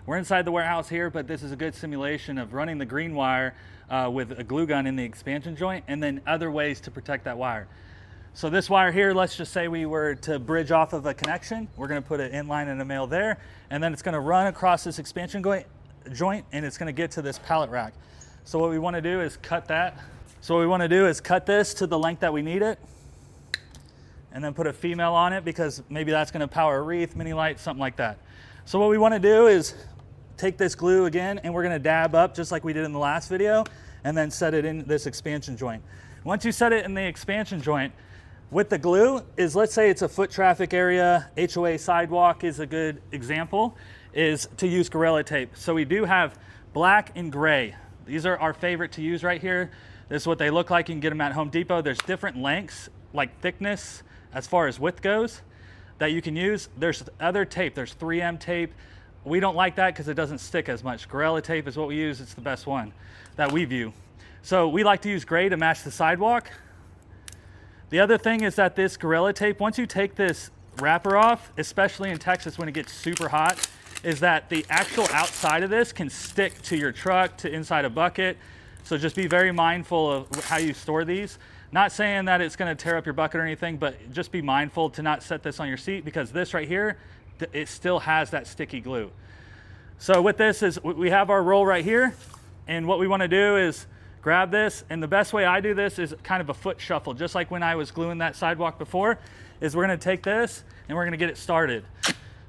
We're inside the warehouse here, but this is a good simulation of running the green wire with a glue gun in the expansion joint, and then other ways to protect that wire. So this wire here, let's just say we were to bridge off of a connection. We're gonna put an inline and a male there, and then it's gonna run across this expansion joint, and it's gonna get to this pallet rack. So what we wanna do is cut that. So what we wanna do is cut this to the length that we need it, and then put a female on it because maybe that's gonna power a wreath, mini light, something like that. So what we wanna do is take this glue again, and we're gonna dab up just like we did in the last video, and then set it in this expansion joint. Once you set it in the expansion joint, with the glue is, let's say it's a foot traffic area, HOA sidewalk is a good example, is to use Gorilla Tape. So we do have black and gray. These are our favorite to use right here. This is what they look like. You can get them at Home Depot. There's different lengths, like thickness as far as width goes, that you can use. There's other tape, there's 3M tape. We don't like that because it doesn't stick as much. Gorilla Tape is what we use. It's the best one that we view. So we like to use gray to match the sidewalk. The other thing is that this Gorilla Tape, once you take this wrapper off, especially in Texas when it gets super hot, is that the actual outside of this can stick to your truck, to inside a bucket. So just be very mindful of how you store these. Not saying that it's gonna tear up your bucket or anything, but just be mindful to not set this on your seat, because this right here, it still has that sticky glue. So with this is, we have our roll right here, and what we wanna do is grab this, and the best way I do this is kind of a foot shuffle, just like when I was gluing that sidewalk before, is we're gonna take this and we're gonna get it started.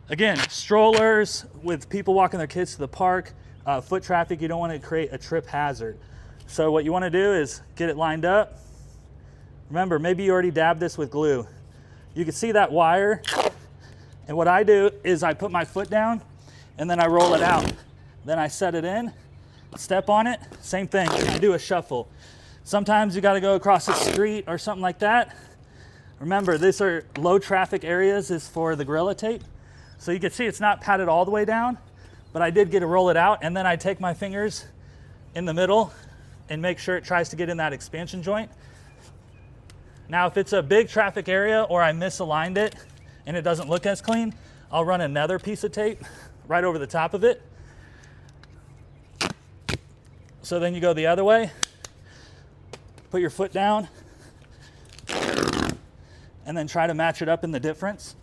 Again, strollers, with people walking their kids to the park, foot traffic, you don't wanna create a trip hazard. So what you wanna do is get it lined up. Remember, maybe you already dabbed this with glue. You can see that wire, and what I do is I put my foot down and then I roll it out. Then I set it in, step on it, same thing, I do a shuffle. Sometimes you gotta go across the street or something like that. Remember, these are low traffic areas, is for the Gorilla Tape. So you can see it's not patted all the way down, but I did get to roll it out, and then I take my fingers in the middle and make sure it tries to get in that expansion joint. Now, if it's a big traffic area or I misaligned it and it doesn't look as clean, I'll run another piece of tape right over the top of it. So then you go the other way, put your foot down, and then try to match it up in the difference.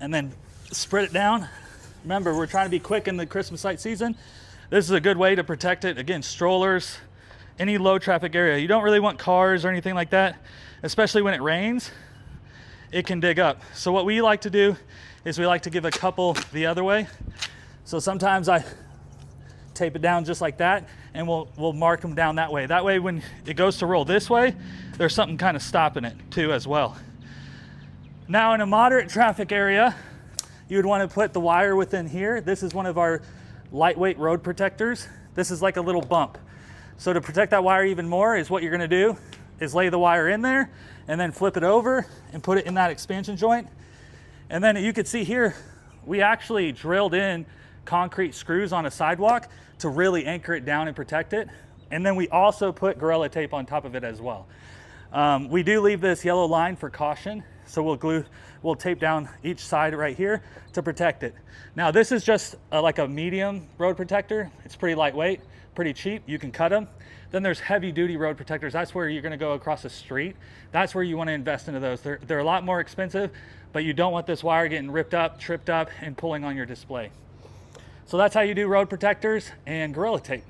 And then spread it down. Remember, we're trying to be quick in the Christmas light season. This is a good way to protect it. Again, strollers, any low traffic area. You don't really want cars or anything like that, especially when it rains. It can dig up. So what we like to do is we like to give a couple the other way. So sometimes I tape it down just like that, and we'll mark them down that way. That way when it goes to roll this way, there's something kind of stopping it too as well. Now in a moderate traffic area, you would want to put the wire within here. This is one of our lightweight road protectors. This is like a little bump. So to protect that wire even more, is what you're gonna do is lay the wire in there and then flip it over and put it in that expansion joint. And then you can see here, we actually drilled in concrete screws on a sidewalk to really anchor it down and protect it. And then we also put Gorilla Tape on top of it as well. We do leave this yellow line for caution. So we'll tape down each side right here to protect it. Now this is just like a medium road protector. It's pretty lightweight, pretty cheap. You can cut them. Then there's heavy duty road protectors. That's where you're gonna go across the street. That's where you wanna invest into those. They're a lot more expensive, but you don't want this wire getting ripped up, tripped up, and pulling on your display. So that's how you do road protectors and Gorilla Tape.